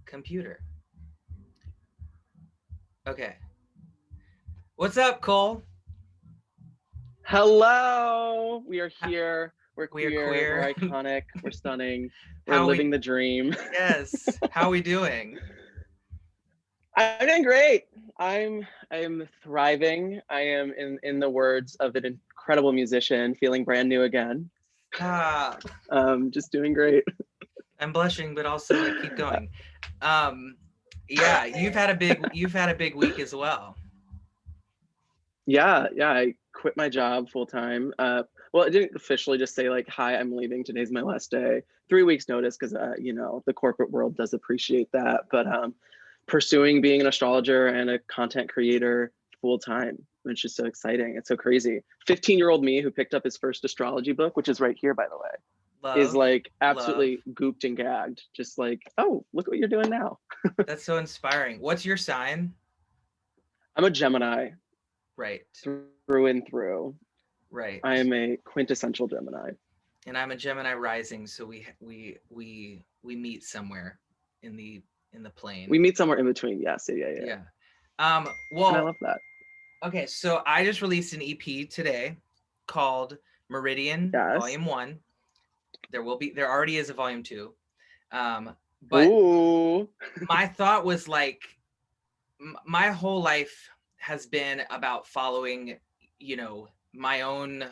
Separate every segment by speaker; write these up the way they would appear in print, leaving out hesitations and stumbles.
Speaker 1: computer. Okay. What's up, Cole?
Speaker 2: Hello, we are
Speaker 1: H-
Speaker 2: here. We're
Speaker 1: We are
Speaker 2: queer.
Speaker 1: queer.
Speaker 2: We're iconic. We're stunning. We're
Speaker 1: How we?
Speaker 2: living the dream.
Speaker 1: Yes. How we doing?
Speaker 2: I'm doing great. I'm thriving. I am in the words of an incredible musician, feeling brand new again.
Speaker 1: Stop.
Speaker 2: Just doing great.
Speaker 1: I'm blushing, but also like keep going. Um, yeah, you've had a big week as well.
Speaker 2: Yeah. I quit my job full time. Well, I didn't officially just say like, "Hi, I'm leaving. Today's my last day." 3 weeks notice because the corporate world does appreciate that. But pursuing being an astrologer and a content creator full time, which is so exciting. It's so crazy. 15-year-old me who picked up his first astrology book, which is right here, by the way, is
Speaker 1: Love,
Speaker 2: like
Speaker 1: love.
Speaker 2: absolutely gooped and gagged. Just like, oh, look what you're doing now.
Speaker 1: That's so inspiring. What's your sign?
Speaker 2: I'm a Gemini
Speaker 1: Right,
Speaker 2: through and through. I
Speaker 1: right.
Speaker 2: am a quintessential Gemini.
Speaker 1: And I'm a Gemini rising, so we meet somewhere in the
Speaker 2: We
Speaker 1: plane.
Speaker 2: meet somewhere in between. Yes, yeah.
Speaker 1: Yeah.
Speaker 2: And I
Speaker 1: Well,
Speaker 2: love that.
Speaker 1: okay, so I just released an EP today called Meridian
Speaker 2: Yes.
Speaker 1: Volume 1. There already is a Volume 2. But
Speaker 2: Ooh.
Speaker 1: my thought was like my whole life has been about following, my own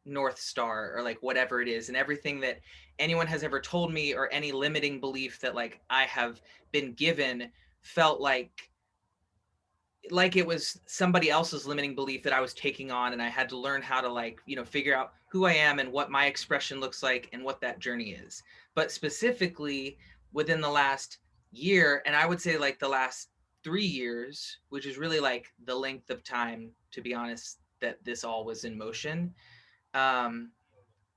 Speaker 1: North Star or like whatever it is, and everything that anyone has ever told me or any limiting belief that like I have been given felt like it was somebody else's limiting belief that I was taking on, and I had to learn how to like, figure out who I am and what my expression looks like and what that journey is. But specifically within the last year, and I would say like the last 3 years, which is really like the length of time, to be honest, that this all was in motion. Um,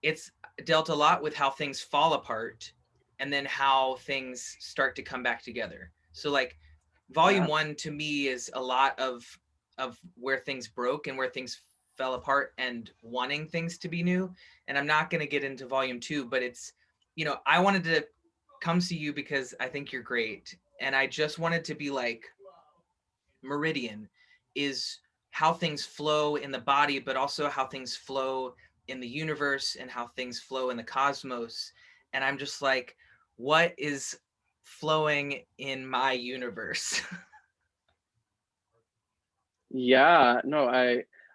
Speaker 1: it's dealt a lot with how things fall apart and then how things start to come back together. So like volume
Speaker 2: Yeah.
Speaker 1: 1 to me is a lot of where things broke and where things fell apart and wanting things to be new. And I'm not going to get into volume 2, but it's, I wanted to come see you because I think you're great, and I just wanted to be like, meridian is how things flow in the body, but also how things flow in the universe and how things flow in the cosmos. And I'm just like, what is flowing in my universe?
Speaker 2: Yeah, no,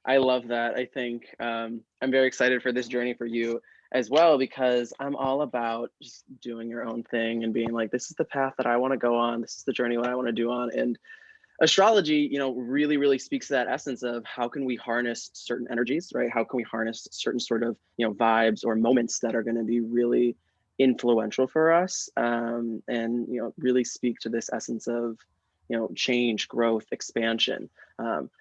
Speaker 2: I love that. I think I'm very excited for this journey for you as well because I'm all about just doing your own thing and being like, this is the path that I want to go on. This is the journey what I want to do on. And astrology, really speaks to that essence of how can we harness certain energies, right? How can we harness certain sort of, vibes or moments that are going to be really influential for us, and really speak to this essence of change, growth, expansion.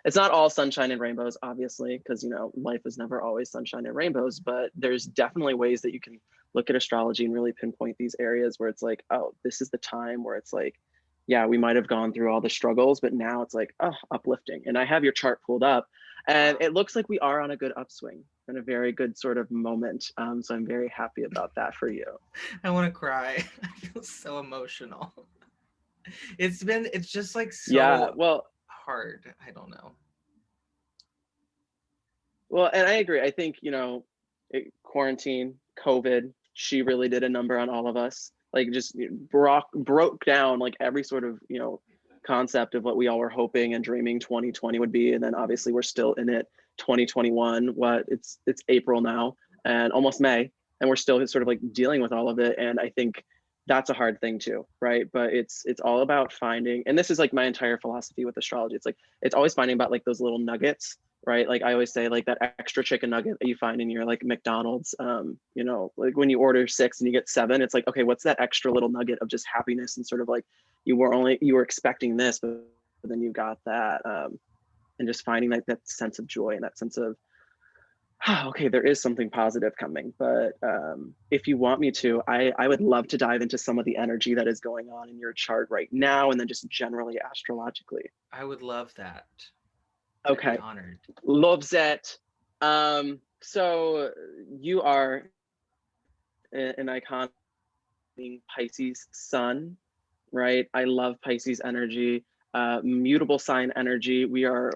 Speaker 2: It's not all sunshine and rainbows, obviously, because life is never always sunshine and rainbows, but there's definitely ways that you can look at astrology and really pinpoint these areas where it's like, oh, this is the time where it's like, yeah, we might have gone through all the struggles, but now it's like, oh, uplifting. And I have your chart pulled up, and
Speaker 1: Wow.
Speaker 2: it looks like we are on a good upswing and a very good sort of moment. So I'm very happy about that for you.
Speaker 1: I want to cry. I feel so emotional. It's just like
Speaker 2: Yeah,
Speaker 1: so hard. I don't know.
Speaker 2: and I agree. I think quarantine, COVID, she really did a number on all of us. Like just broke down like every sort of concept of what we all were hoping and dreaming 2020 would be, and then obviously we're still in it. 2021, it's April now and almost May, and we're still sort of like dealing with all of it. And I think that's a hard thing too, right? But it's all about finding, and this is like my entire philosophy with astrology. It's like it's always finding about like those little nuggets, right? Like I always say, like that extra chicken nugget that you find in your like McDonald's, like when you order 6 and you get 7, it's like, okay, what's that extra little nugget of just happiness and sort of like you were expecting this, but then you got that, and just finding like that sense of joy and that sense of, oh, okay, there is something positive coming. But if you want me to, I would love to dive into some of the energy that is going on in your chart right now, and then just generally astrologically.
Speaker 1: I would love that. I'd be
Speaker 2: Okay,
Speaker 1: honored.
Speaker 2: loves it. So you are an iconic Pisces sun, right? I love Pisces energy, mutable sign energy. We are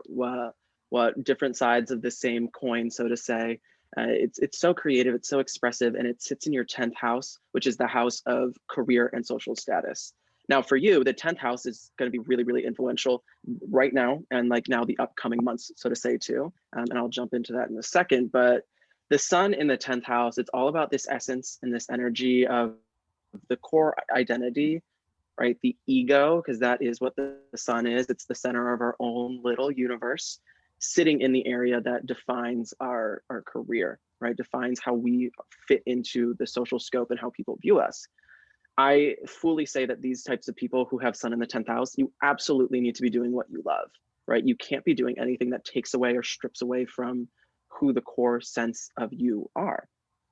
Speaker 2: what different sides of the same coin, so to say. It's so creative, it's so expressive, and it sits in your 10th house, which is the house of career and social status. Now, for you, the 10th house is going to be really, really influential right now, and like now the upcoming months, so to say, too. And I'll jump into that in a second. But the sun in the 10th house, it's all about this essence and this energy of the core identity, right? The ego, because that is what the sun is. It's the center of our own little universe, sitting in the area that defines our career, right? Defines how we fit into the social scope and how people view us. I fully say that these types of people who have sun in the 10th house, you absolutely need to be doing what you love, right? You can't be doing anything that takes away or strips away from who the core sense of you are,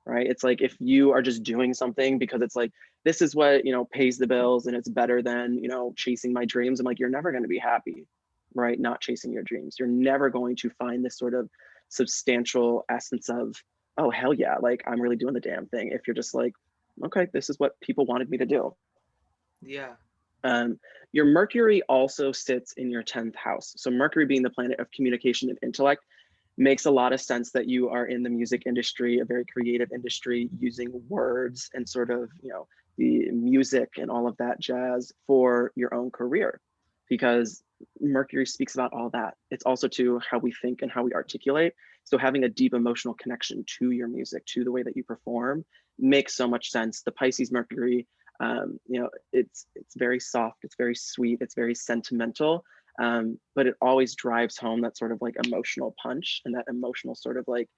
Speaker 2: right? It's like if you are just doing something because it's like, this is what, pays the bills and it's better than, chasing my dreams. I'm like, you're never going to be happy, right? Not chasing your dreams. You're never going to find this sort of substantial essence of, oh, hell yeah, like I'm really doing the damn thing. If you're just like, okay, this is what people wanted me to do.
Speaker 1: Yeah.
Speaker 2: Um, your Mercury also sits in your 10th house. So, Mercury being the planet of communication and intellect makes a lot of sense that you are in the music industry, a very creative industry, using words and sort of, the music and all of that jazz for your own career. Because Mercury speaks about all that. It's also to how we think and how we articulate. So having a deep emotional connection to your music, to the way that you perform, makes so much sense. The Pisces Mercury, it's very soft, it's very sweet, it's very sentimental, but it always drives home that sort of like emotional punch and that emotional sort of like,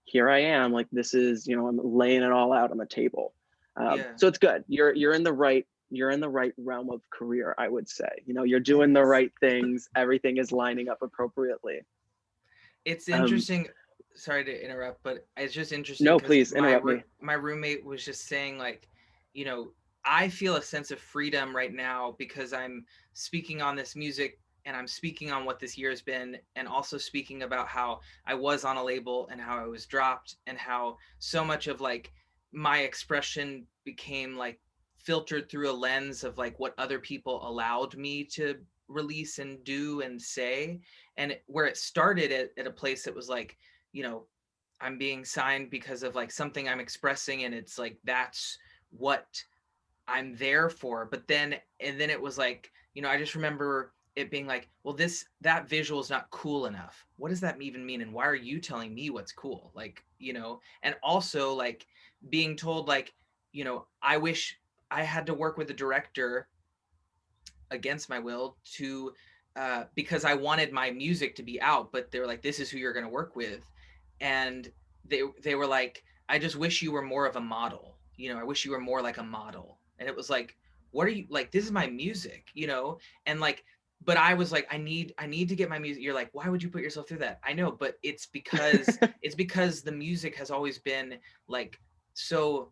Speaker 2: here I am, like this is, I'm laying it all out on the table.
Speaker 1: Yeah.
Speaker 2: So it's good. You're in the right realm of career, I would say. You're doing the
Speaker 1: Thanks.
Speaker 2: right things. Everything is lining up appropriately.
Speaker 1: It's
Speaker 2: Um,
Speaker 1: interesting. Sorry to interrupt, but it's just interesting
Speaker 2: no,
Speaker 1: because
Speaker 2: please interrupt me.
Speaker 1: my roommate was just saying like, you know, I feel a sense of freedom right now because I'm speaking on this music and I'm speaking on what this year has been, and also speaking about how I was on a label and how I was dropped, and how so much of like my expression became like filtered through a lens of like what other people allowed me to release and do and say. And where it started at a place that was like, you know, I'm being signed because of like something I'm expressing, and it's like that's what I'm there for. But then and then it was like, I just remember it being like, well, that visual is not cool enough. What does that even mean? And why are you telling me what's cool? Like, and also like being told like, I wish I had to work with a director against my will to because I wanted my music to be out, but they were like, this is who you're going to work with. And they were like, I just wish you were more of a model. I wish you were more like a model. And it was like, what are you like? This is my music, and like, but I was like, I need to get my music. You're like, why would you put yourself through that? I know, but it's because the music has always been like so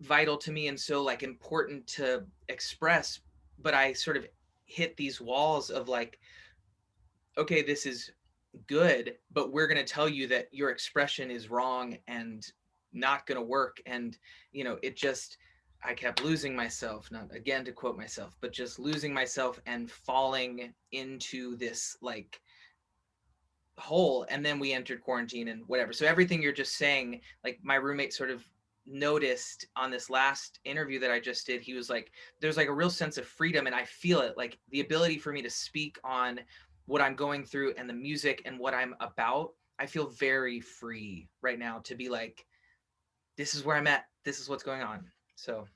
Speaker 1: vital to me and so like important to express. But I sort of hit these walls of like, okay, this is good, but we're going to tell you that your expression is wrong and not going to work. And it just, I kept losing myself, not again to quote myself, but just losing myself and falling into this like hole. And then we entered quarantine and whatever. So everything you're just saying, like my roommate sort of noticed on this last interview that I just did, he was like, there's like a real sense of freedom, and I feel it, like the ability for me to speak on what I'm going through and the music and what I'm about. I feel very free right now to be like, this is where I'm at, this is what's going on. So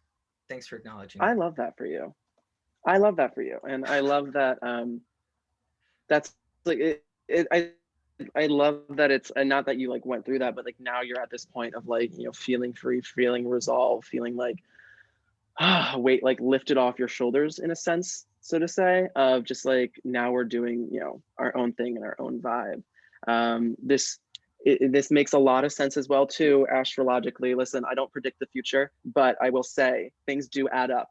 Speaker 1: thanks for acknowledging.
Speaker 2: I love that for you. I love that for you, and I love that. That's like I love that it's, and not that you like went through that, but like now you're at this point of like, feeling free, feeling resolved, feeling like weight like lifted off your shoulders in a sense, so to say, of just like now we're doing, our own thing and our own vibe. This makes a lot of sense as well too, astrologically. Listen, I don't predict the future, but I will say things do add up,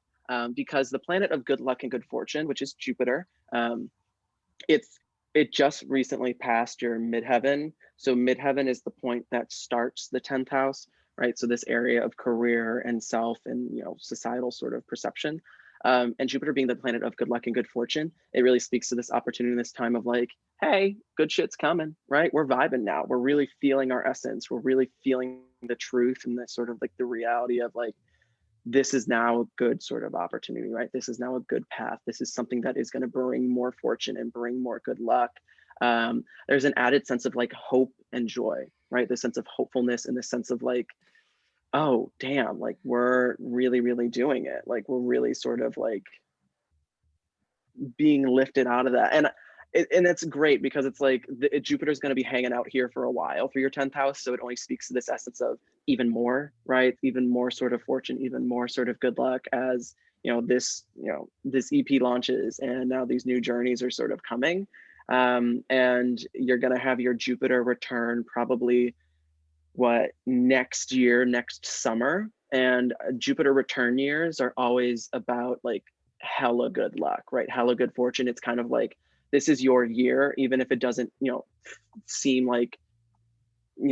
Speaker 2: because the planet of good luck and good fortune, which is Jupiter, it's it just recently passed your midheaven. So midheaven is the point that starts the 10th house, right? So this area of career and self and societal sort of perception. And Jupiter being the planet of good luck and good fortune, it really speaks to this opportunity, this time of like, hey, good shit's coming, right? We're vibing now. We're really feeling our essence. We're really feeling the truth and the sort of like the reality of like, this is now a good sort of opportunity, right? This is now a good path. This is something that is going to bring more fortune and bring more good luck. There's an added sense of like hope and joy, right? The sense of hopefulness and the sense of like, oh, damn, like we're really, really doing it. Like we're really sort of like being lifted out of that. And it's great because it's like Jupiter's going to be hanging out here for a while for your 10th house. So it only speaks to this essence of even more, right? Even more sort of fortune, even more sort of good luck as, this EP launches and now these new journeys are sort of coming. And you're going to have your Jupiter return probably next year, next summer. And Jupiter return years are always about like hella good luck, right? Hella good fortune. It's kind of like, this is your year, even if it doesn't, seem like,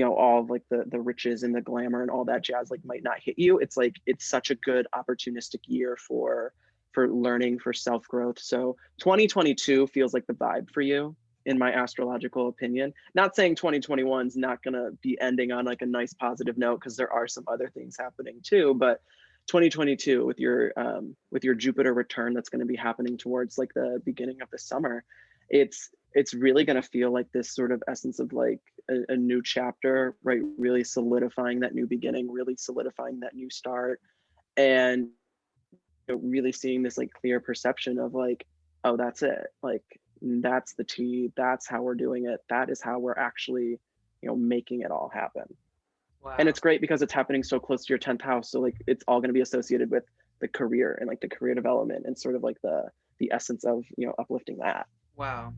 Speaker 2: all of like the riches and the glamour and all that jazz like might not hit you. It's like, it's such a good opportunistic year for learning, for self-growth. So 2022 feels like the vibe for you, in my astrological opinion. Not saying 2021 is not going to be ending on like a nice positive note, because there are some other things happening too, but 2022 with your Jupiter return that's going to be happening towards like the beginning of the summer, it's really going to feel like this sort of essence of like a new chapter, right? Really solidifying that new beginning, really solidifying that new start, and really seeing this like clear perception of like, oh, that's it. Like that's the T. That's how we're doing it. That is how we're actually, making it all happen. And
Speaker 1: Wow.
Speaker 2: it's great because it's happening so close to your 10th house. So like it's all going to be associated with the career and like the career development and sort of like the essence of, uplifting that.
Speaker 1: Wow.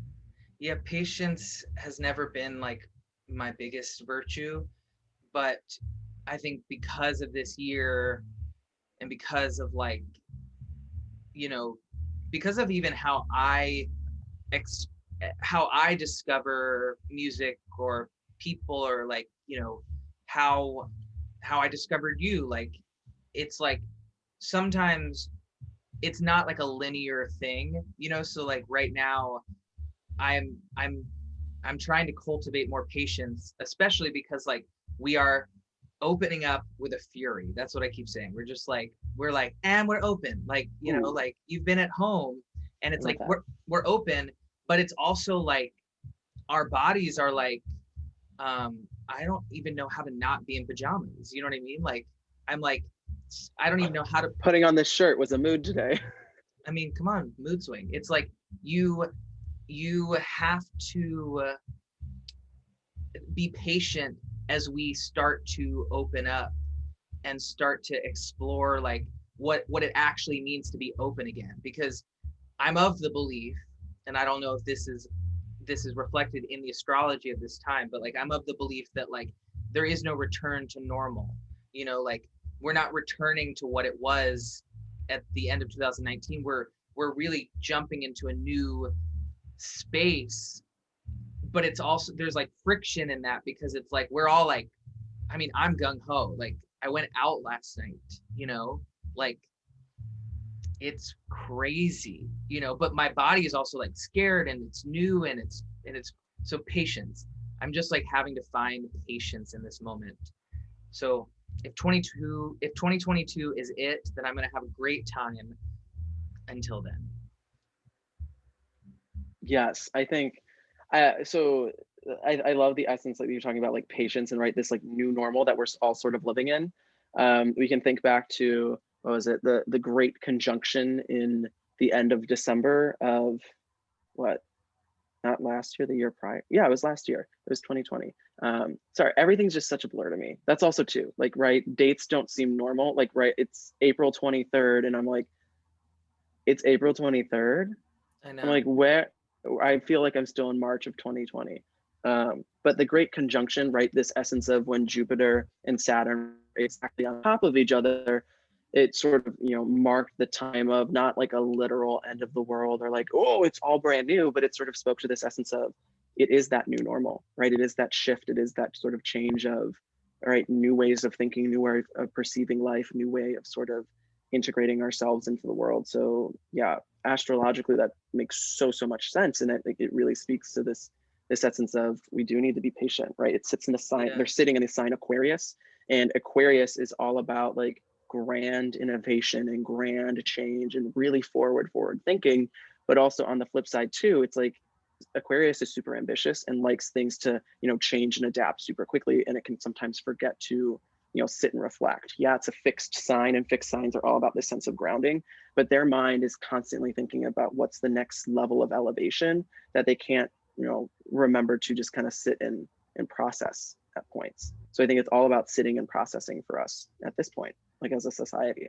Speaker 1: Yeah, patience has never been like my biggest virtue, but I think because of this year and because of like, you know, because of even ex- how I discover music or people, or like, how how I discovered you, like it's like sometimes it's not like a linear thing, so like right now I'm I'm I'm trying to cultivate more patience, especially because like we are opening up with a fury. That's what I keep saying. We're like, and we're open. Like,
Speaker 2: Ooh,
Speaker 1: like you've been at home and
Speaker 2: I
Speaker 1: it's
Speaker 2: love
Speaker 1: like
Speaker 2: that.
Speaker 1: we're open, but it's also like our bodies are like, I don't even know how to not be in pajamas. You know what I mean? Like I'm like, I don't even know how to.
Speaker 2: Putting on this shirt was a mood today.
Speaker 1: I mean, come on, mood swing. It's like you you have to be patient as we start to open up and start to explore like what it actually means to be open again, because I'm of the belief, and I don't know if this is reflected in the astrology of this time, but like I'm of the belief that like there is no return to normal. Like we're not returning to what it was at the end of 2019. We're really jumping into a new space, but it's also there's like friction in that, because it's like we're all like, I mean, I'm gung ho. Like I went out last night, like it's crazy, but my body is also like scared, and it's new, and it's so patience. I'm just like having to find patience in this moment. So if 2022 is it, then I'm going to have a great time until then.
Speaker 2: Yes, I think so. I love the essence that you're talking about, like patience and right, this like new normal that we're all sort of living in. We can think back to, what was it, the great conjunction in the end of December of what, not last year, the year prior. Yeah, it was last year. It was 2020. Sorry, everything's just such a blur to me. That's also too like, right, dates don't seem normal. Like, right, it's April 23rd, and I'm like, it's April 23rd.
Speaker 1: I
Speaker 2: I'm
Speaker 1: know.
Speaker 2: like, where? I feel like I'm still in March of 2020. But the great conjunction, right? This essence of when Jupiter and Saturn are exactly on top of each other, it sort of, marked the time of not like a literal end of the world or like, oh, it's all brand new, but it sort of spoke to this essence of it is that new normal, right? It is that shift. It is that sort of change of, all right, new ways of thinking, new way of perceiving life, new way of sort of integrating ourselves into the world. So yeah, astrologically that makes so much sense, and I think it really speaks to this essence of we do need to be patient, right? It sits in the sign,
Speaker 1: Yeah.
Speaker 2: they're sitting in the sign Aquarius, and Aquarius is all about like grand innovation and grand change and really forward thinking. But also on the flip side too, it's like Aquarius is super ambitious and likes things to, change and adapt super quickly. And it can sometimes forget to, sit and reflect. Yeah, it's a fixed sign, and fixed signs are all about this sense of grounding, but their mind is constantly thinking about what's the next level of elevation that they can't, remember to just kind of sit and process at points. So I think it's all about sitting and processing for us at this point, like as a society.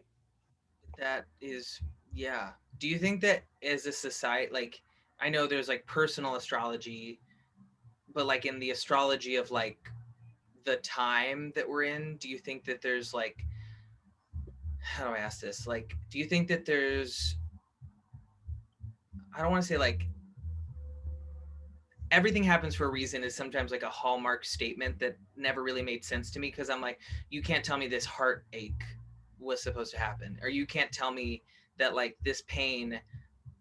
Speaker 1: That is, yeah. Do you think that as a society, like, I know there's like personal astrology, but like in the astrology of like the time that we're in, do you think that there's like, how do I ask this? Like, do you think that there's, I don't want to say like everything happens for a reason is sometimes like a hallmark statement that never really made sense to me, because I'm like, you can't tell me this heartache was supposed to happen, or you can't tell me that like this pain,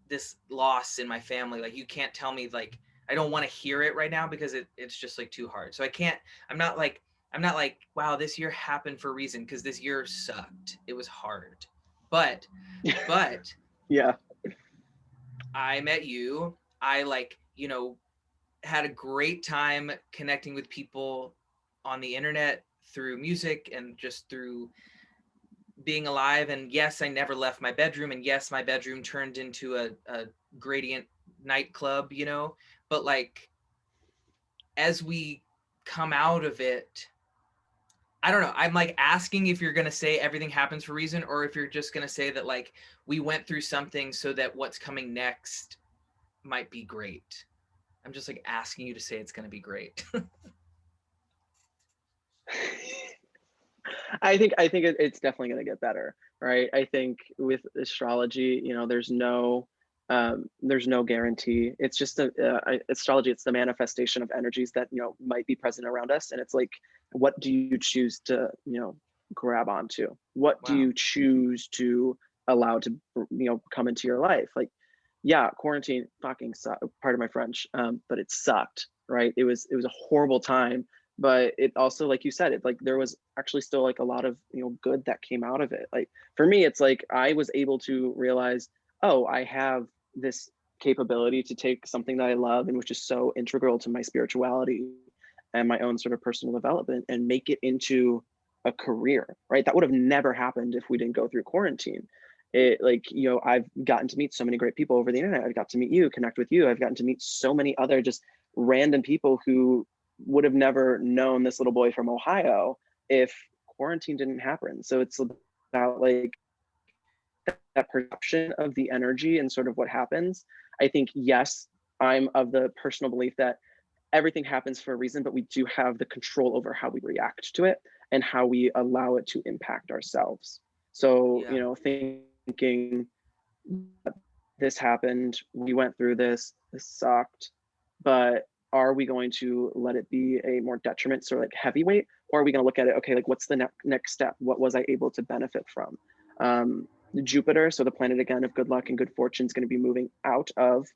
Speaker 1: this loss in my family, like you can't tell me, like I don't want to hear it right now because it's just like too hard. So I can't, i'm not like I'm not like, wow, this year happened for a reason, because this year sucked, it was hard. but but
Speaker 2: Yeah.
Speaker 1: I met you. I like, had a great time connecting with people on the internet through music and just through being alive. And yes, I never left my bedroom. And yes, my bedroom turned into a gradient nightclub, but like as we come out of it, I don't know. I'm like asking if you're going to say everything happens for a reason, or if you're just going to say that like we went through something so that what's coming next might be great. I'm just like asking you to say it's going to be great.
Speaker 2: I think it's definitely going to get better, right? I think with astrology, there's no guarantee. It's just astrology. It's the manifestation of energies that might be present around us, and it's like, what do you choose to grab onto? What do
Speaker 1: Wow.
Speaker 2: you choose to allow to come into your life? Like, yeah, quarantine fucking sucked. Part of my French, but it sucked, right? It was a horrible time, but it also, like you said, it like there was actually still like a lot of good that came out of it. Like for me, it's like I was able to realize, oh, I have this capability to take something that I love and which is so integral to my spirituality and my own sort of personal development and make it into a career, right? That would have never happened if we didn't go through quarantine. It like, I've gotten to meet so many great people over the internet. I've got to meet you, connect with you. I've gotten to meet so many other just random people who would have never known this little boy from Ohio if quarantine didn't happen. So it's about like that perception of the energy and sort of what happens. I think, yes, I'm of the personal belief that everything happens for a reason, but we do have the control over how we react to it and how we allow it to impact ourselves. So,
Speaker 1: Yeah.
Speaker 2: thinking this happened, we went through this sucked, but are we going to let it be a more detriment, sort of like heavyweight, or are we going to look at it, okay, like what's the next step? What was I able to benefit from? Um, Jupiter, so the planet again of good luck and good fortune, is going to be moving out of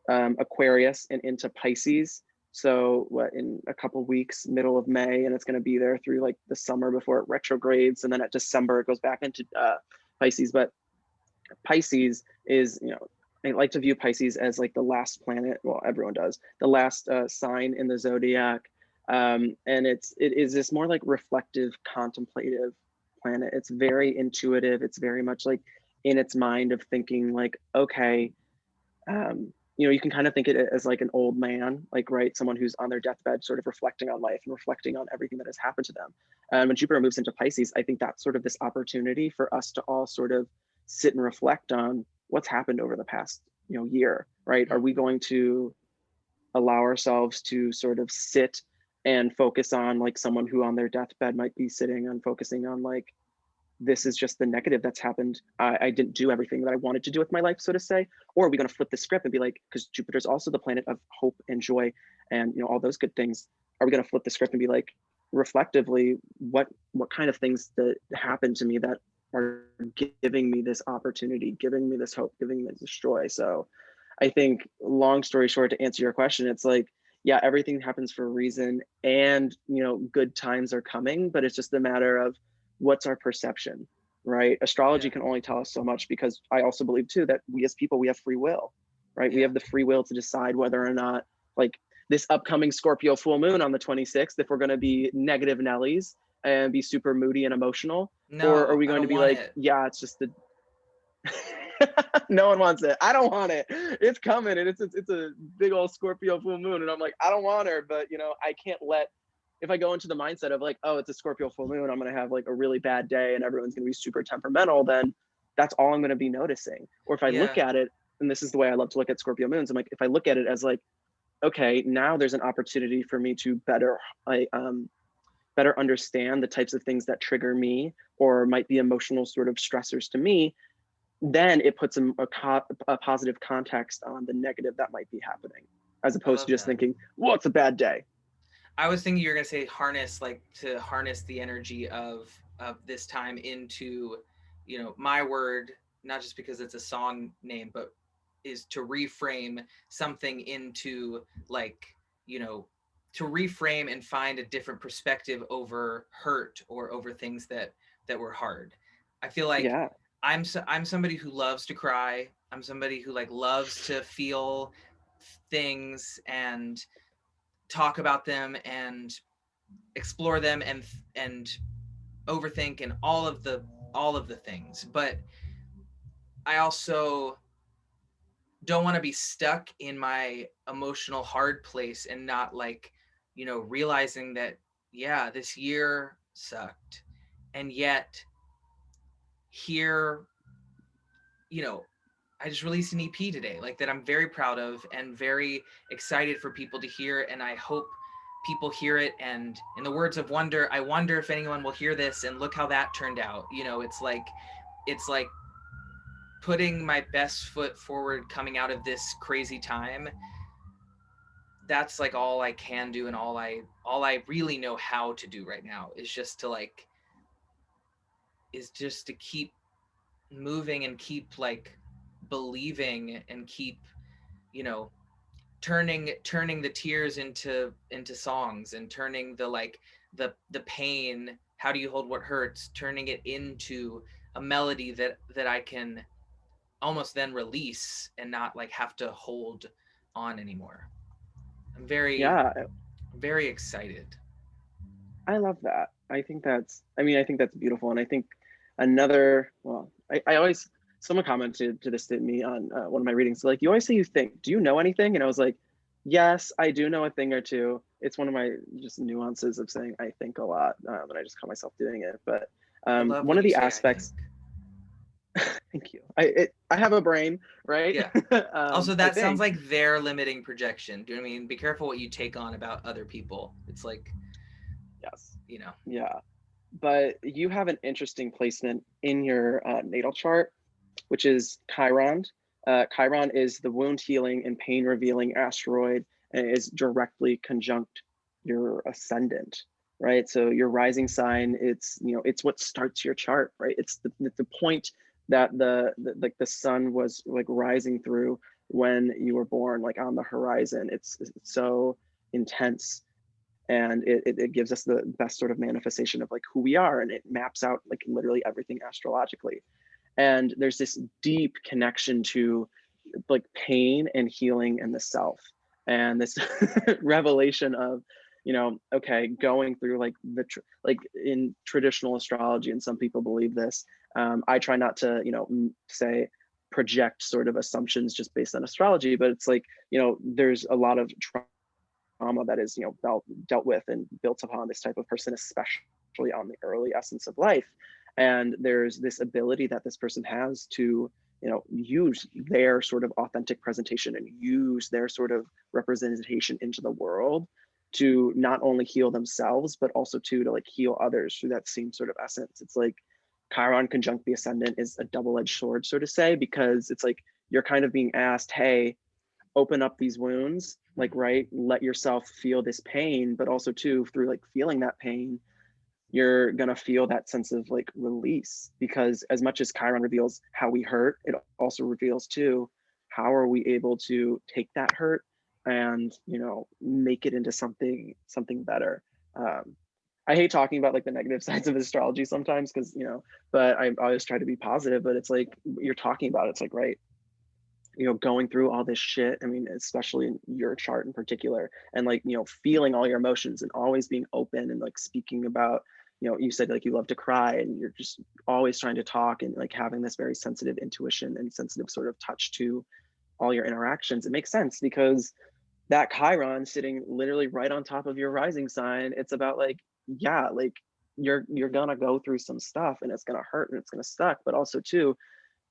Speaker 2: Aquarius and into Pisces. So what, in a couple weeks, middle of May, and it's going to be there through like the summer before it retrogrades, and then at December it goes back into Pisces. But Pisces is, I like to view Pisces as like the last planet. Well, everyone does. The last sign in the zodiac, and it is this more like reflective, contemplative planet. It's very intuitive. It's very much like in its mind of thinking like, okay, you can kind of think it as like an old man, like, right, someone who's on their deathbed, sort of reflecting on life and reflecting on everything that has happened to them. When Jupiter moves into Pisces, I think that's sort of this opportunity for us to all sort of sit and reflect on what's happened over the past, year, right? Are we going to allow ourselves to sort of sit and focus on like someone who on their deathbed might be sitting and focusing on like, this is just the negative that's happened. I didn't do everything that I wanted to do with my life, so to say. Or are we going to flip the script and be like, because Jupiter's also the planet of hope and joy and all those good things. Are we going to flip the script and be like, reflectively, what kind of things that happened to me that are giving me this opportunity, giving me this hope, giving me this joy. So I think, long story short, to answer your question, it's like, yeah, everything happens for a reason, and good times are coming, but it's just a matter of what's our perception, right? Astrology
Speaker 1: Yeah.
Speaker 2: can only tell us so much, because I also believe too that we as people, we have free will, right? We
Speaker 1: Yeah.
Speaker 2: have the free will to decide whether or not, like, this upcoming Scorpio full moon on the 26th, if we're going to be negative Nellies and be super moody and emotional, or are
Speaker 1: No,
Speaker 2: we
Speaker 1: I
Speaker 2: going to
Speaker 1: don't
Speaker 2: be
Speaker 1: want
Speaker 2: like,
Speaker 1: it.
Speaker 2: yeah, it's just the no one wants it. I don't want it. It's coming, and it's a big old Scorpio full moon, and I'm like, I don't want her, but I can't let, if I go into the mindset of like, oh, it's a Scorpio full moon, I'm gonna have like a really bad day, and everyone's gonna be super temperamental. Then that's all I'm gonna be noticing. Or if I look
Speaker 1: Yeah.
Speaker 2: at it, and this is the way I love to look at Scorpio moons, I'm like, if I look at it as like, okay, now there's an opportunity for me to better understand the types of things that trigger me or might be emotional sort of stressors to me, then it puts a positive context on the negative that might be happening, as
Speaker 1: I
Speaker 2: opposed to
Speaker 1: love
Speaker 2: just
Speaker 1: that.
Speaker 2: thinking, well, it's a bad day.
Speaker 1: I was thinking you were gonna say harness, like to harness the energy of this time into, my word, not just because it's a song name, but is to reframe something into like, you know, to reframe and find a different perspective over hurt or over things that were hard. I feel like
Speaker 2: Yeah.
Speaker 1: I'm somebody who loves to cry. I'm somebody who like loves to feel things and talk about them and explore them and overthink and all of the things. But I also don't want to be stuck in my emotional hard place and not like, realizing that yeah, this year sucked. And yet here, you know, I just released an EP today, like that I'm very proud of and very excited for people to hear. And I hope people hear it. And in the words of Wonder, I wonder if anyone will hear this and look how that turned out. It's like putting my best foot forward coming out of this crazy time. That's like all I can do and all I really know how to do right now is just to keep moving and keep like believing and keep, you know, turning the tears into songs and turning the like the pain, how do you hold what hurts, turning it into a melody that I can almost then release and not like have to hold on anymore. I'm very
Speaker 2: Yeah,
Speaker 1: very excited.
Speaker 2: I love that. I think that's beautiful. And I think another, well, I always, someone commented to this to me on one of my readings, like, you always say you think, do you know anything? And I was like, yes, I do know a thing or two. It's one of my just nuances of saying I think a lot, and I just call myself doing it. But
Speaker 1: I love
Speaker 2: one
Speaker 1: when
Speaker 2: of
Speaker 1: you
Speaker 2: the
Speaker 1: say I think.
Speaker 2: aspects, thank you. I have a brain, right?
Speaker 1: Yeah. Also,
Speaker 2: I
Speaker 1: that sounds
Speaker 2: think.
Speaker 1: like their limiting projection. Do you know what I mean? Be careful what you take on about other people. It's like,
Speaker 2: Yes.
Speaker 1: you know,
Speaker 2: Yeah. But you have an interesting placement in your natal chart, which is Chiron. Chiron is the wound healing and pain revealing asteroid, and is directly conjunct your ascendant, right? So your rising sign, it's what starts your chart, right? It's the point that the sun was like rising through when you were born, like on the horizon. It's so intense, and it gives us the best sort of manifestation of like who we are, and it maps out like literally everything astrologically. And there's this deep connection to like pain and healing and the self, and this revelation of, okay, going through like like in traditional astrology, and some people believe this. I try not to say project sort of assumptions just based on astrology, but it's like, there's a lot of trauma that is dealt with and built upon this type of person, especially on the early essence of life. And there's this ability that this person has to use their sort of authentic presentation and use their sort of representation into the world to not only heal themselves, but also to like heal others through that same sort of essence. It's like Chiron conjunct the ascendant is a double-edged sword, so to say, because it's like you're kind of being asked, hey, open up these wounds, like, right, let yourself feel this pain, but also too, through like feeling that pain, you're gonna feel that sense of like release, because as much as Chiron reveals how we hurt, it also reveals too how are we able to take that hurt and, you know, make it into something better. um, I hate talking about like the negative sides of astrology sometimes, because, you know, but I always try to be positive. But it's like you're talking about, it's like, right, you know, going through all this shit. I mean, especially in your chart in particular, and like, you know, feeling all your emotions and always being open and like speaking about, you know, you said like you love to cry and you're just always trying to talk and like having this very sensitive intuition and sensitive sort of touch to all your interactions. It makes sense because that Chiron sitting literally right on top of your rising sign, it's about like, yeah, like you're gonna go through some stuff and it's gonna hurt and it's gonna suck, but also too,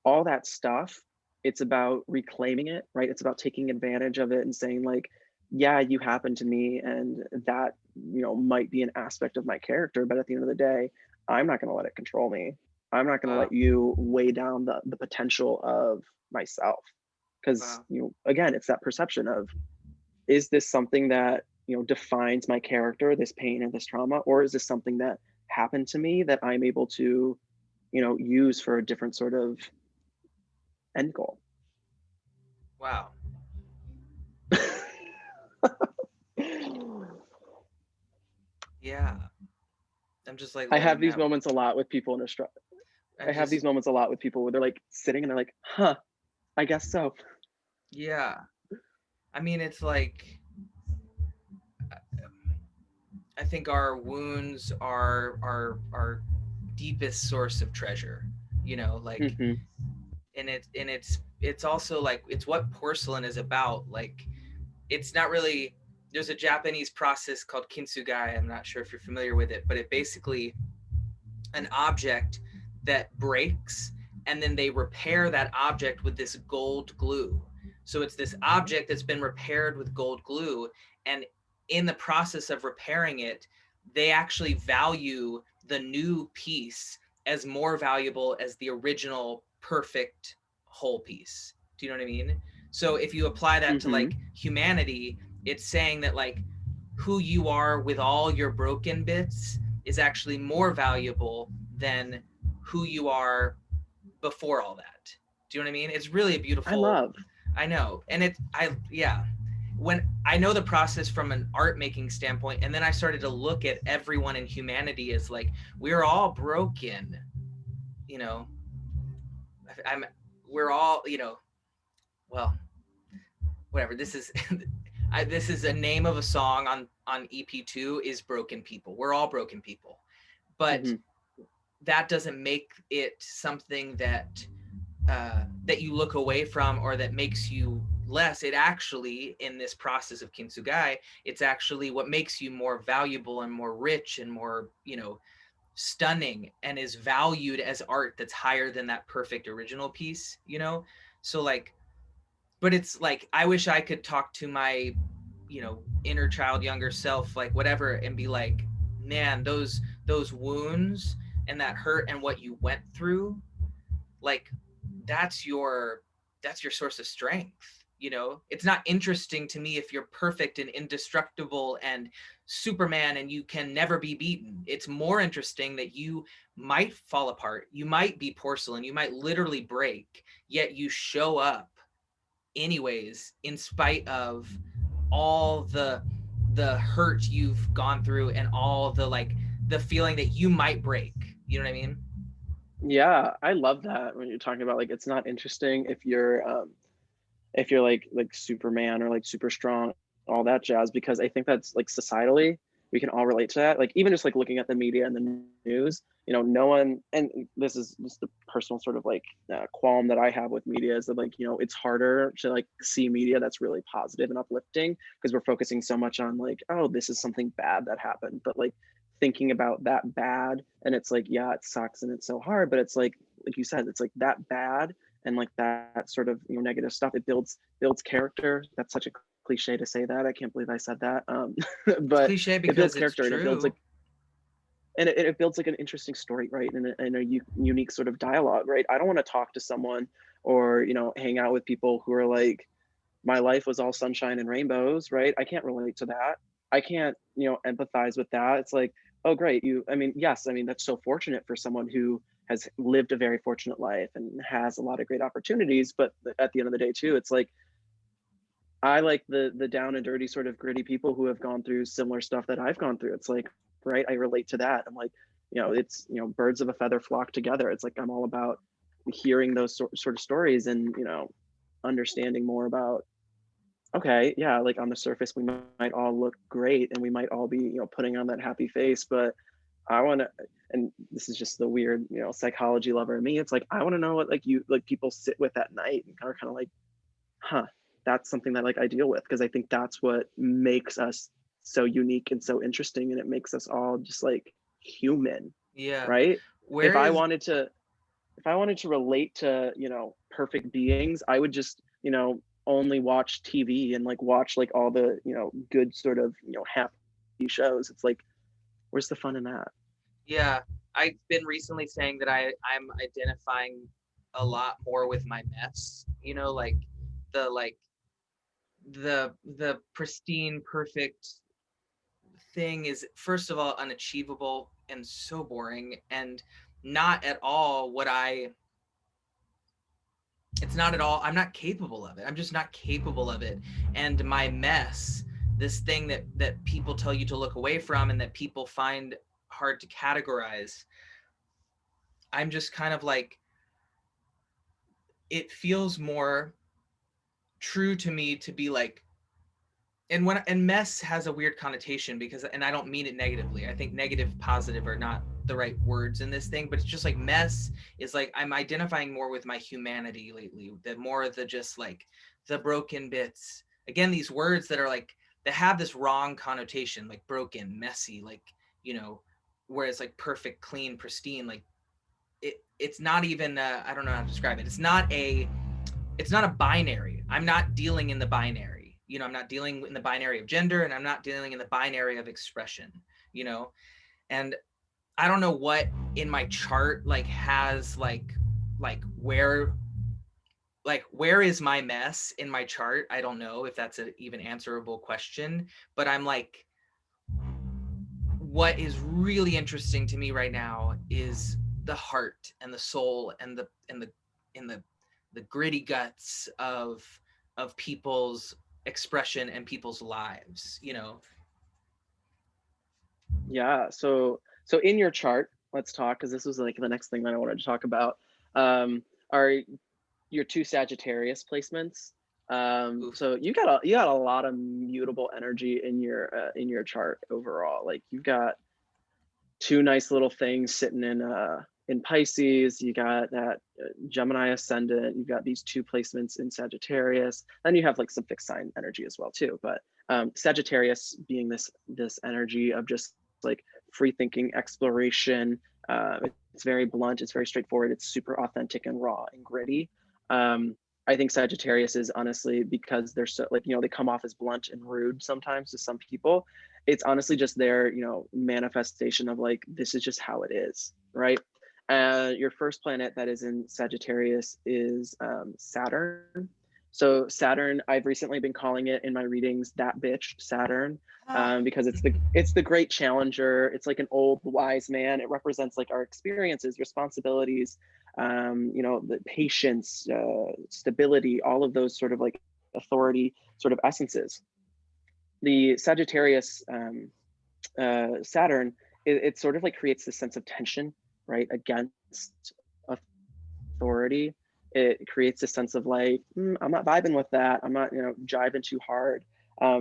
Speaker 2: all that stuff, it's about reclaiming it, right? It's about taking advantage of it and saying like, yeah, you happened to me, and that, you know, might be an aspect of my character, but at the end of the day, I'm not going to let it control me. I'm not going to let
Speaker 1: Wow.
Speaker 2: you weigh down the potential of myself, because,
Speaker 1: Wow.
Speaker 2: you know, again, it's that perception of, is this something that, you know, defines my character, this pain and this trauma, or is this something that happened to me that I'm able to, you know, use for a different sort of end goal?
Speaker 1: Wow. Yeah. I'm just like
Speaker 2: I have
Speaker 1: letting
Speaker 2: these
Speaker 1: that.
Speaker 2: moments a lot with people in Australia.
Speaker 1: I'm
Speaker 2: I have
Speaker 1: just.
Speaker 2: these moments a lot with people where they're like sitting and they're like, huh, I guess so.
Speaker 1: Yeah. I mean, it's like I think our wounds are our deepest source of treasure. You know, like,
Speaker 2: Mm-hmm.
Speaker 1: it's also like it's what porcelain is about. Like, it's not really. There's a Japanese process called kintsugai. I'm not sure if you're familiar with it, but it basically an object that breaks and then they repair that object with this gold glue. So it's this object that's been repaired with gold glue, and in the process of repairing it, they actually value the new piece as more valuable as the original perfect whole piece. Do you know what I mean? So if you apply that to
Speaker 2: Mm-hmm.
Speaker 1: like humanity, it's saying that like who you are with all your broken bits is actually more valuable than who you are before all that. Do you know what I mean? It's really a
Speaker 2: I
Speaker 1: beautiful.
Speaker 2: love.
Speaker 1: I know, and yeah. When I know the process from an art making standpoint, and then I started to look at everyone in humanity as like we're all broken. You know, I'm. We're all, well, whatever. This is this is a name of a song on EP2 is Broken People. We're all broken people. But
Speaker 2: Mm-hmm.
Speaker 1: that doesn't make it something that you look away from or that makes you less. It actually, in this process of kintsugai, it's actually what makes you more valuable and more rich and more, stunning, and is valued as art that's higher than that perfect original piece. So like, but it's like I wish I could talk to my, inner child, younger self, like whatever, and be like, man, those wounds and that hurt and what you went through, like that's your that's your source of strength. It's not interesting to me if you're perfect and indestructible and Superman and you can never be beaten. It's more interesting that you might fall apart, you might be porcelain, you might literally break, yet you show up anyways in spite of all the hurt you've gone through and all the like the feeling that you might break. You know what I mean?
Speaker 2: Yeah, I love that when you're talking about like, it's not interesting if you're like Superman or like super strong, all that jazz, because I think that's like societally we can all relate to that. Like even just like looking at the media and the news, you know, no one, and this is just the personal sort of like qualm that I have with media, is that like, you know, it's harder to like see media that's really positive and uplifting because we're focusing so much on like, oh, this is something bad that happened, but like thinking about that bad, and it's like, yeah, it sucks and it's so hard, but it's like you said, it's like that bad and like that sort of, you know, negative stuff, it builds character. That's such a cliche to say that, I can't believe I said that.
Speaker 1: It's
Speaker 2: But
Speaker 1: cliche
Speaker 2: it builds
Speaker 1: because it's
Speaker 2: character, and it builds like,
Speaker 1: true.
Speaker 2: and it builds like an interesting story, right? And a unique sort of dialogue, right? I don't want to talk to someone or, you know, hang out with people who are like, my life was all sunshine and rainbows, right? I can't relate to that. I can't, you know, empathize with that. It's like, oh great, I mean, yes, I mean, that's so fortunate for someone who has lived a very fortunate life and has a lot of great opportunities, but at the end of the day too, it's like I like the down and dirty sort of gritty people who have gone through similar stuff that I've gone through. It's like, right, I relate to that. I'm like, it's, birds of a feather flock together. It's like I'm all about hearing those sort of stories and, understanding more about, okay, yeah, like on the surface we might all look great and we might all be, putting on that happy face, but I want to, and this is just the weird, psychology lover in me. It's like I want to know what like people sit with at night and are kind of like, huh, that's something that like I deal with, because I think that's what makes us so unique and so interesting, and it makes us all just like human,
Speaker 1: Yeah.
Speaker 2: right? If
Speaker 1: Where
Speaker 2: I
Speaker 1: is
Speaker 2: wanted to, if I wanted to relate to, perfect beings, I would just, only watch TV and like watch like all the, good sort of, happy shows. It's like, where's the fun in that?
Speaker 1: Yeah, I've been recently saying that I'm identifying a lot more with my mess, like the like the pristine perfect thing is first of all unachievable and so boring and not at all what I it's not at all I'm not capable of it. I'm just not capable of it. And my mess, this thing that people tell you to look away from and that people find hard to categorize, I'm just kind of like it feels more true to me to be like and mess has a weird connotation because and I don't mean it negatively. I think negative positive are not the right words in this thing, but it's just like mess is like I'm identifying more with my humanity lately, the more of the just like the broken bits. Again, these words that are like that have this wrong connotation, like broken, messy, like, where it's like perfect, clean, pristine, like it's not even I don't know how to describe it. It's not a binary. I'm not dealing in the binary. I'm not dealing in the binary of gender and I'm not dealing in the binary of expression, you know? And I don't know what in my chart like has like where is my mess in my chart? I don't know if that's an even answerable question, but I'm like what is really interesting to me right now is the heart and the soul and the gritty guts of people's expression and people's lives.
Speaker 2: Yeah. So in your chart, let's talk, because this was like the next thing that I wanted to talk about. Are your two Sagittarius placements.
Speaker 1: Oof.
Speaker 2: So you got a lot of mutable energy in your chart overall. Like you've got two nice little things sitting in Pisces. You got that Gemini ascendant. You've got these two placements in Sagittarius. Then you have like some fixed sign energy as well too. But Sagittarius being this energy of just like free thinking, exploration. It's very blunt. It's very straightforward. It's super authentic and raw and gritty. I think Sagittarius is honestly, because they're so like, they come off as blunt and rude sometimes to some people. It's honestly just their, manifestation of like, this is just how it is, right? Your first planet that is in Sagittarius is Saturn. So Saturn, I've recently been calling it in my readings that bitch Saturn,
Speaker 1: Ah,
Speaker 2: because it's the great challenger. It's like an old wise man. It represents like our experiences, responsibilities, the patience, stability, all of those sort of like authority sort of essences. The Sagittarius Saturn, it sort of like creates this sense of tension, right, against authority. It creates a sense of like, I'm not vibing with that. I'm not, jiving too hard.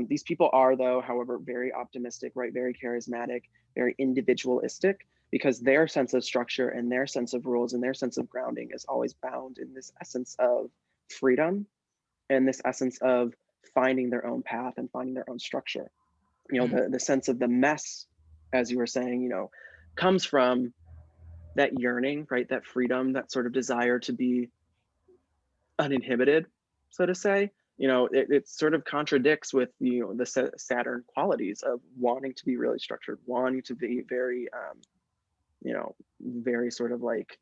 Speaker 2: These people are, though, however, very optimistic, right? Very charismatic, very individualistic, because their sense of structure and their sense of rules and their sense of grounding is always bound in this essence of freedom and this essence of finding their own path and finding their own structure.
Speaker 1: mm,
Speaker 2: The sense of the mess, as you were saying, comes from that yearning, right? That freedom, that sort of desire to be uninhibited, so to say. It sort of contradicts with the Saturn qualities of wanting to be really structured, wanting to be very, very sort of like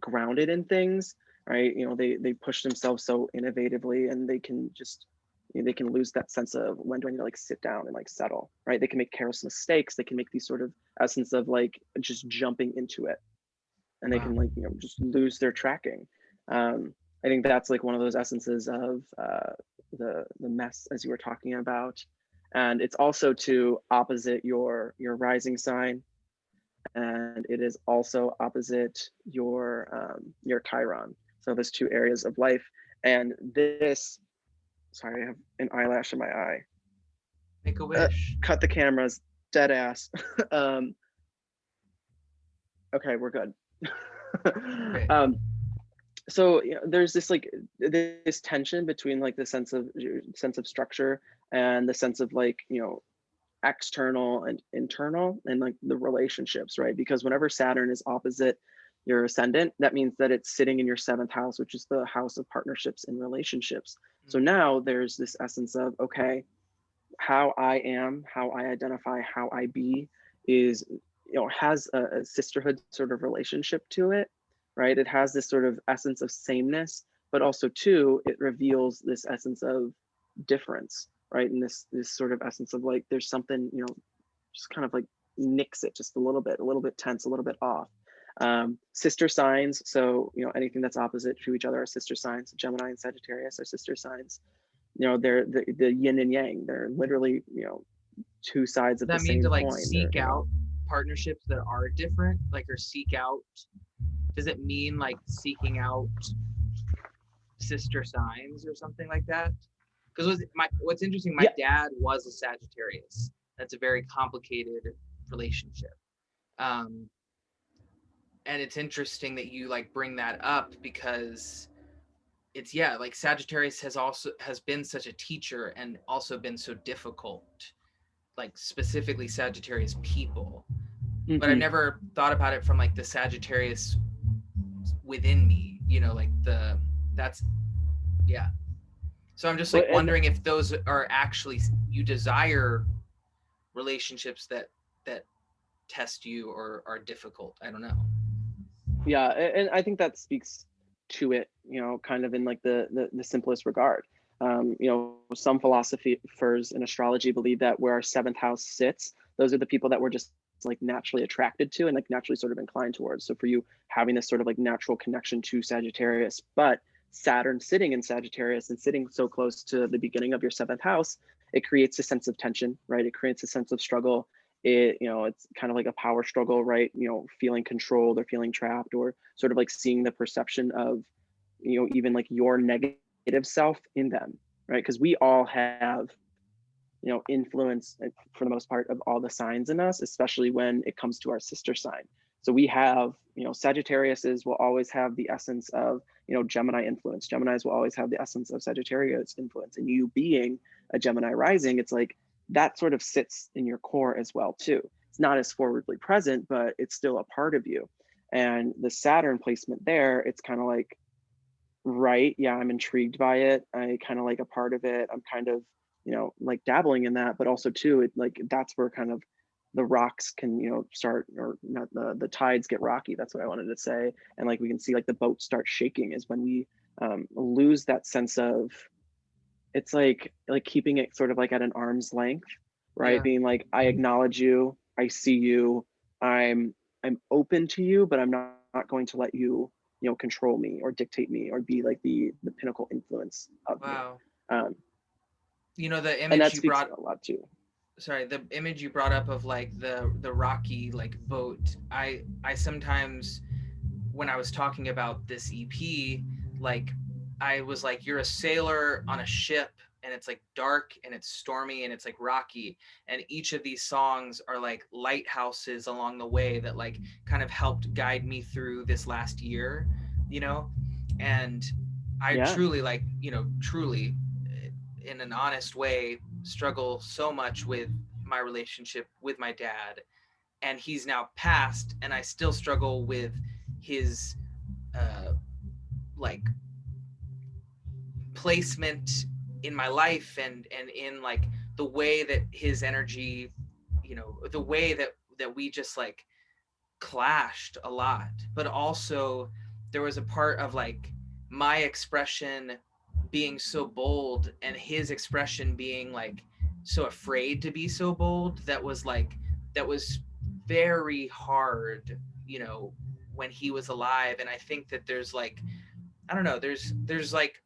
Speaker 2: grounded in things, right? They push themselves so innovatively, and they can just they can lose that sense of when do I need to like sit down and like settle, right? They can make careless mistakes. They can make these sort of essence of like just jumping into it, and they
Speaker 1: Wow.
Speaker 2: can like just lose their tracking. I think that's like one of those essences of the mess as you were talking about, and it's also to opposite your rising sign, and it is also opposite your Chiron. So there's two areas of life, and this. Sorry, I have an eyelash in my eye.
Speaker 1: Make a wish.
Speaker 2: Cut the cameras, dead ass. um, okay, we're good.
Speaker 1: Great.
Speaker 2: um, so there's this like this tension between like the sense of structure and the sense of like external and internal and like the relationships, right? Because whenever Saturn is opposite your ascendant, that means that it's sitting in your seventh house, which is the house of partnerships and relationships. So
Speaker 1: Mm.
Speaker 2: now there's this essence of, okay, how I am, how I identify, how I be is, has a sisterhood sort of relationship to it, right? It has this sort of essence of sameness, but also too, it reveals this essence of difference, right? And this sort of essence of like, there's something, just kind of like nicks it just a little bit tense, a little bit off. Sister signs. So, anything that's opposite to each other are sister signs. Gemini and Sagittarius are sister signs. They're the yin and yang. They're literally two sides
Speaker 1: Does
Speaker 2: of the
Speaker 1: that mean to
Speaker 2: same
Speaker 1: like
Speaker 2: coin. They're
Speaker 1: seek out partnerships that are different, like, or seek out? Does it mean like seeking out sister signs or something like that? Because what's interesting, my
Speaker 2: yeah,
Speaker 1: dad was a Sagittarius. That's a very complicated relationship. Um, and it's interesting that you like bring that up because it's, yeah, like Sagittarius has been such a teacher and also been so difficult, like specifically Sagittarius people. But I've
Speaker 2: hmm
Speaker 1: never thought about it from like the Sagittarius within me, like that's, yeah. So I'm just
Speaker 2: well,
Speaker 1: like
Speaker 2: and
Speaker 1: wondering if those are actually, you desire relationships that test you or are difficult. I don't know.
Speaker 2: yeah, and I think that speaks to it, kind of in like the simplest regard. Some philosophers in astrology believe that where our seventh house sits, those are the people that we're just like naturally attracted to and like naturally sort of inclined towards. So for you having this sort of like natural connection to Sagittarius, but Saturn sitting in Sagittarius and sitting so close to the beginning of your seventh house, it creates a sense of tension, right? It creates a sense of struggle. It's kind of like a power struggle, right? Feeling controlled or feeling trapped, or sort of like seeing the perception of even like your negative self in them, right? Because we all have influence for the most part of all the signs in us, especially when it comes to our sister sign. So we have, Sagittariuses will always have the essence of, Gemini influence. Geminis will always have the essence of Sagittarius influence. And you being a Gemini rising, it's like that sort of sits in your core as well too. It's not as forwardly present, but it's still a part of you. And the Saturn placement there, it's kind of like, right, yeah, I'm intrigued by it. I kind of like a part of it. I'm kind of, like dabbling in that, but also too, it like that's where kind of the rocks can, start, or not, the tides get rocky. That's what I wanted to say. And like we can see like the boat start shaking is when we lose that sense of, it's like keeping it sort of like at an arm's length, right?
Speaker 1: Yeah.
Speaker 2: Being like, I acknowledge you, I see you, I'm open to you, but I'm not going to let you, control me or dictate me or be like the pinnacle influence of me.
Speaker 1: Wow.
Speaker 2: Um,
Speaker 1: The
Speaker 2: and
Speaker 1: image
Speaker 2: that
Speaker 1: you
Speaker 2: speaks
Speaker 1: brought,
Speaker 2: a lot too.
Speaker 1: sorry, the image you brought up of like the rocky like boat. I sometimes, when I was talking about this EP, like I was like, you're a sailor on a ship and it's like dark and it's stormy and it's like rocky, and each of these songs are like lighthouses along the way that like kind of helped guide me through this last year, you know and I
Speaker 2: Yeah.
Speaker 1: truly, like, truly, in an honest way, struggle so much with my relationship with my dad, and he's now passed, and I still struggle with his uh like placement in my life, and in like the way that his energy, the way that we just like clashed a lot. But also there was a part of like my expression being so bold and his expression being like so afraid to be so bold, that was like, that was very hard, you know, when he was alive. And I think that there's like, I don't know, there's like,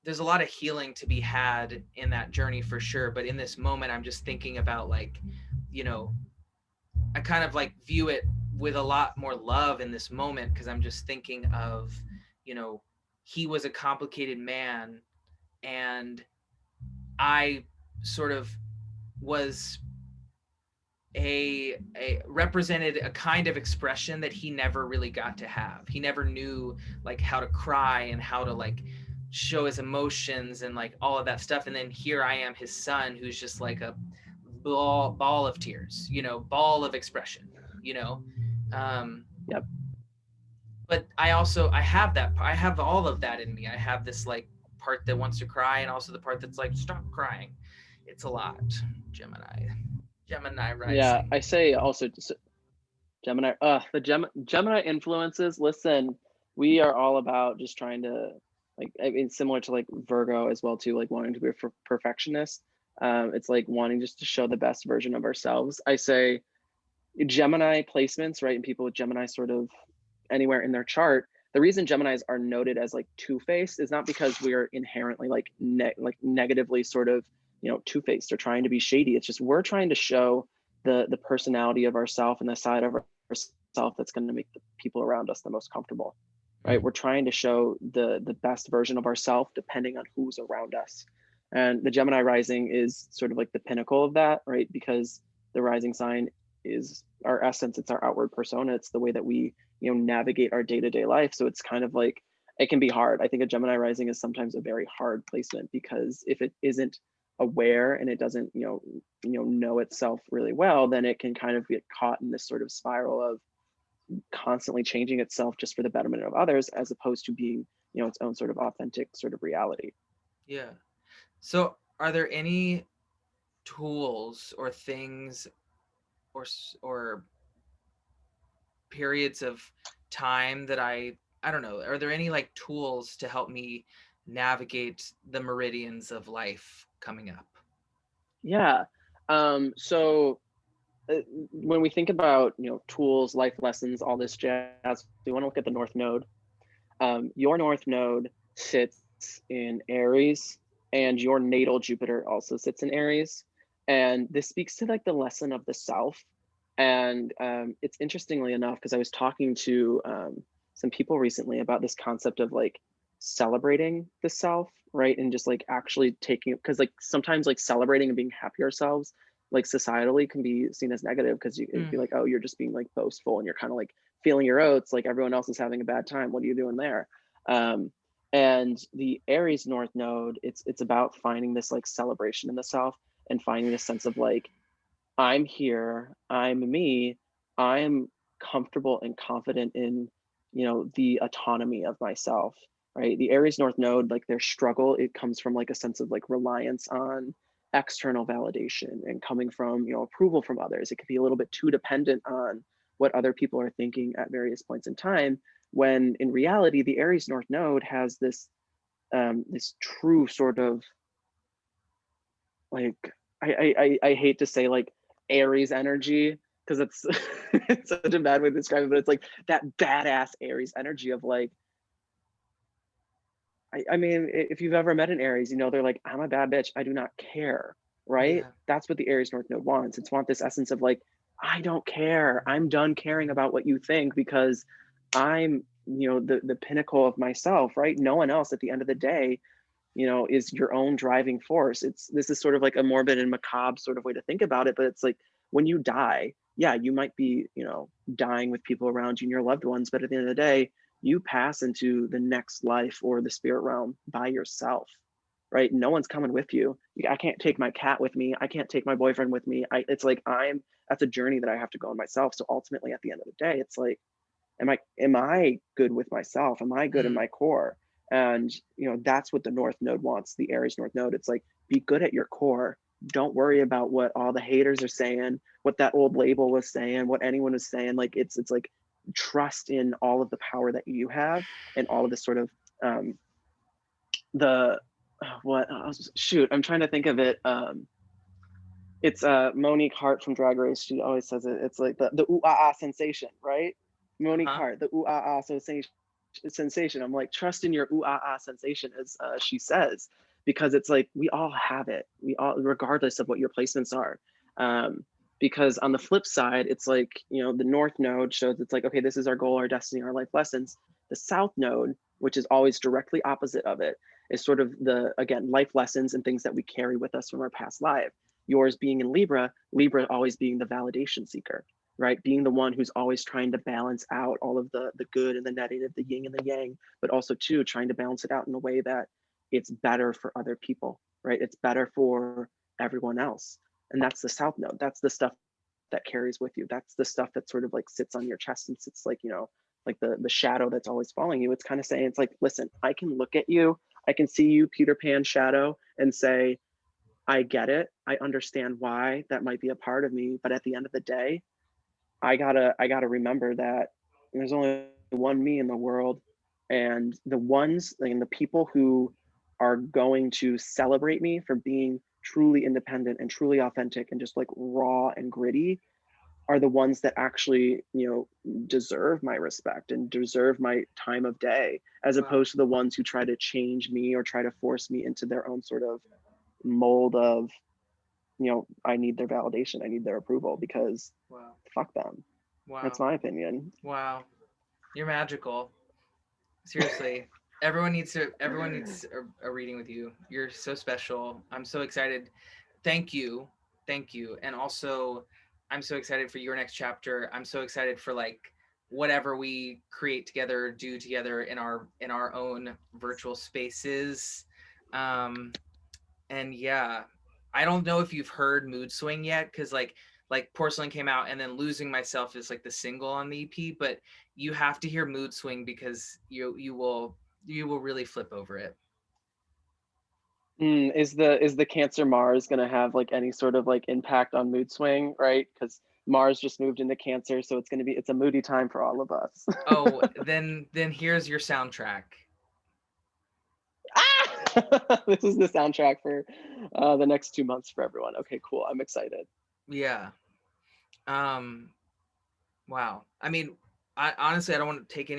Speaker 1: there's a lot of healing to be had in that journey for sure. But in this moment, I'm just thinking about like, you know, I kind of like view it with a lot more love in this moment, because I'm just thinking of, you know, he was a complicated man, and I sort of was a represented a kind of expression that he never really got to have. He never knew like how to cry and how to like show his emotions and like all of that stuff. And then here I am, his son, who's just like a ball of tears, you know, ball of expression, you know. Um,
Speaker 2: Yep.
Speaker 1: but I have that, I have all of that in me. I have this like part that wants to cry, and also the part that's like, stop crying. It's a lot. Gemini
Speaker 2: Yeah,
Speaker 1: rising.
Speaker 2: I say also Gemini. The Gemini influences. Listen, we are all about just trying to, like, I mean, similar to like Virgo as well too, like wanting to be a perfectionist. It's like wanting just to show the best version of ourselves. I say Gemini placements, right? And people with Gemini sort of anywhere in their chart. The reason Geminis are noted as like two-faced is not because we are inherently like negatively sort of, you know, two-faced or trying to be shady. It's just we're trying to show the personality of ourself and the side of ourself that's going to make the people around us the most comfortable. Right? We're trying to show the best version of ourselves depending on who's around us. And the Gemini rising is sort of like the pinnacle of that, right? Because the rising sign is our essence, it's our outward persona, it's the way that we, you know, navigate our day-to-day life. So it's kind of like, it can be hard. I think a Gemini rising is sometimes a very hard placement, because if it isn't aware and it doesn't, know itself really well, then it can kind of get caught in this sort of spiral of constantly changing itself just for the betterment of others, as opposed to being, its own sort of authentic sort of reality.
Speaker 1: Yeah. So, are there any tools or things or periods of time that I don't know, are there any like tools to help me navigate the meridians of life coming up?
Speaker 2: Yeah. So when we think about, tools, life lessons, all this jazz, we want to look at the North Node. Your North Node sits in Aries, and your natal Jupiter also sits in Aries. And this speaks to like the lesson of the self. And it's interestingly enough, because I was talking to some people recently about this concept of like celebrating the self, right? And just like actually taking, because like sometimes like celebrating and being happy ourselves, like societally can be seen as negative, because it'd be
Speaker 1: Mm.
Speaker 2: like, oh, you're just being like boastful and you're kind of like feeling your oats, like everyone else is having a bad time, what are you doing there? um, and the Aries North Node, it's about finding this like celebration in the self, and finding this sense of like, I'm here, I'm me, I'm comfortable and confident in, the autonomy of myself, right? The Aries North Node, like their struggle, it comes from like a sense of like reliance on external validation and coming from, approval from others. It could be a little bit too dependent on what other people are thinking at various points in time, when in reality, the Aries North Node has this true sort of like, I hate to say like Aries energy, because it's it's such a bad way to describe it, but it's like that badass Aries energy of like, I mean, if you've ever met an Aries, they're like, I'm a bad bitch, I do not care, right?
Speaker 1: Yeah.
Speaker 2: That's what the Aries North Node wants. It's want this essence of like, I don't care, I'm done caring about what you think, because I'm, the pinnacle of myself, right? No one else at the end of the day, is your own driving force. This is sort of like a morbid and macabre sort of way to think about it, but it's like, when you die, yeah, you might be, dying with people around you and your loved ones, but at the end of the day, you pass into the next life or the spirit realm by yourself, right? No one's coming with you. I can't take my cat with me. I can't take my boyfriend with me. It's like, that's a journey that I have to go on myself. So ultimately, at the end of the day, it's like, am I good with myself? Am I good in
Speaker 1: Mm.
Speaker 2: my core? And that's what the North Node wants, the Aries North Node. It's like, be good at your core. Don't worry about what all the haters are saying, what that old label was saying, what anyone was saying. Like, it's like, trust in all of the power that you have, and all of this sort of the what shoot, I'm trying to think of it. It's Monique Hart from Drag Race. She always says it. It's like the ooh ah ah sensation, right? Monique
Speaker 1: Uh-huh.
Speaker 2: Hart, the ooh ah ah sensation. I'm like, trust in your ooh ah ah sensation, as she says, because it's like we all have it. We all, regardless of what your placements are. Um, because on the flip side, it's like, you know, the North Node shows it's like, okay, this is our goal, our destiny, our life lessons. The South Node, which is always directly opposite of it, is sort of the, again, life lessons and things that we carry with us from our past life. Yours being in Libra, Libra always being the validation seeker, right? Being the one who's always trying to balance out all of the good and the negative, the yin and the yang, but also too trying to balance it out in a way that it's better for other people, right? It's better for everyone else. And that's the South Node. That's the stuff that carries with you. That's the stuff that sort of like sits on your chest and sits like, you know, like the shadow that's always following you. It's kind of saying, it's like, listen, I can look at you, I can see you, Peter Pan shadow, and say, I get it. I understand why that might be a part of me, but at the end of the day, I gotta remember that there's only one me in the world, and the ones and the people who are going to celebrate me for being truly independent and truly authentic and just like raw and gritty are the ones that actually, you know, deserve my respect and deserve my time of day, as
Speaker 1: Wow.
Speaker 2: opposed to the ones who try to change me or try to force me into their own sort of mold of, you know, I need their validation, I need their approval, because
Speaker 1: Wow.
Speaker 2: fuck them. That's
Speaker 1: Wow.
Speaker 2: my opinion.
Speaker 1: Wow. You're magical. Seriously. Everyone needs a reading with you. You're so special. I'm so excited. Thank you. Thank you. And also I'm so excited for your next chapter. I'm so excited for like whatever we create together, do together in our own virtual spaces. Um and yeah, I don't know if you've heard Mood Swing yet, because like Porcelain came out, and then Losing Myself is like the single on the EP, but you have to hear Mood Swing because you will really flip over it.
Speaker 2: Is the Cancer Mars going to have like any sort of like impact on mood swing, right? Because Mars just moved into Cancer, so it's a moody time for all of us.
Speaker 1: Oh, then here's your soundtrack.
Speaker 2: Ah! This is the soundtrack for the next 2 months for everyone. Okay, cool. I'm excited.
Speaker 1: Yeah. Um wow. I mean, I honestly I don't want to take any